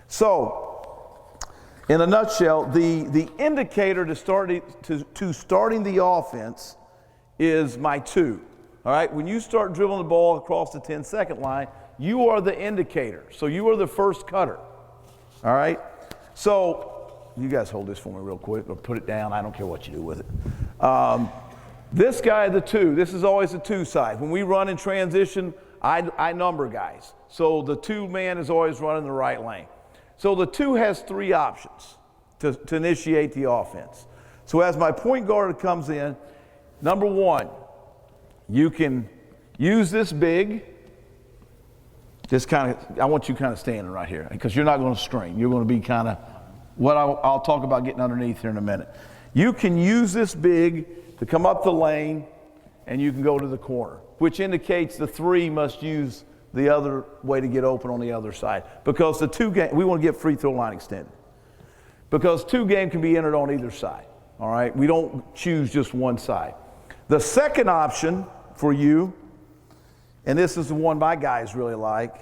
So, in a nutshell, the indicator to starting the offense is my 2. All right, when you start dribbling the ball across the 10-second line, you are the indicator. So you are the first cutter. All right, so you guys hold this for me real quick, or put it down. I don't care what you do with it. This guy, the 2, this is always the 2 side. When we run in transition, I number guys. So the 2 man is always running the right lane. So the 2 has 3 options to initiate the offense. So as my point guard comes in, number 1, you can use this big. I want you kind of standing right here because you're not going to screen. You're going to be kind of what I'll talk about getting underneath here in a minute. You can use this big to come up the lane, and you can go to the corner, which indicates the 3 must use the other way to get open on the other side. Because the 2 game, we want to get free throw line extended. Because 2 game can be entered on either side. All right, we don't choose just one side. The second option for you, and this is the one my guys really like,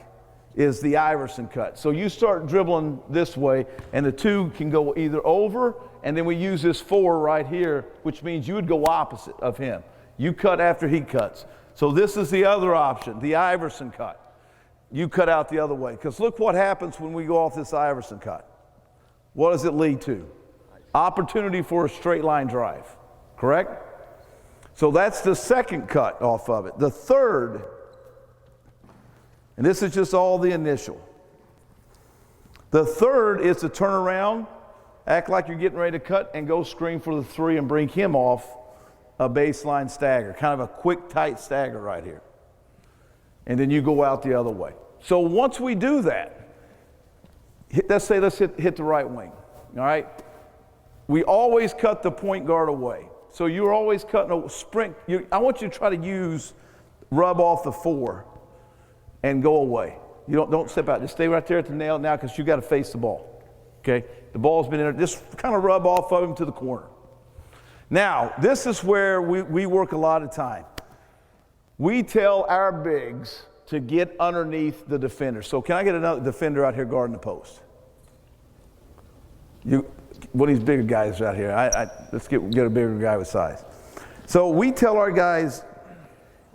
is the Iverson cut. So you start dribbling this way, and the 2 can go either over, and then we use this 4 right here, which means you would go opposite of him. You cut after he cuts. So this is the other option, the Iverson cut. You cut out the other way, because look what happens when we go off this Iverson cut. What does it lead to? Opportunity for a straight line drive, correct? So that's the second cut off of it. The third, and this is just all the initial. The third is to turn around, act like you're getting ready to cut, and go screen for the 3 and bring him off a baseline stagger, kind of a quick, tight stagger right here. And then you go out the other way. So once we do that, let's hit the right wing, all right? We always cut the point guard away. So you're always cutting a sprint. I want you to try to rub off the 4 and go away. You don't step out. Just stay right there at the nail now because you got to face the ball. Okay? The ball's been in there. Just kind of rub off of him to the corner. Now, this is where we work a lot of time. We tell our bigs to get underneath the defender. So can I get another defender out here guarding the post? One of these bigger guys out here. Let's get a bigger guy with size. So we tell our guys,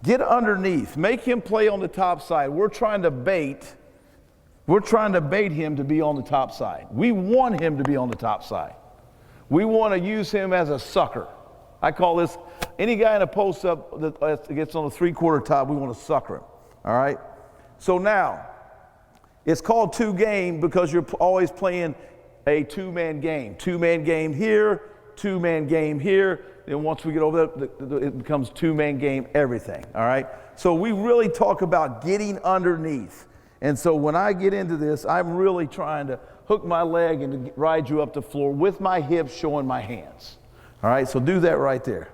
get underneath. Make him play on the top side. We're trying to bait him to be on the top side. We want him to be on the top side. We want to use him as a sucker. I call this, any guy in a post-up that gets on the 3/4 top, we want to sucker him. All right? So now, it's called 2 game because you're always playing a 2-man game. 2-man game here, 2-man game here. Then once we get over that, it becomes 2-man game everything, all right? So we really talk about getting underneath. And so when I get into this, I'm really trying to hook my leg and to ride you up the floor with my hips showing my hands. All right, so do that right there.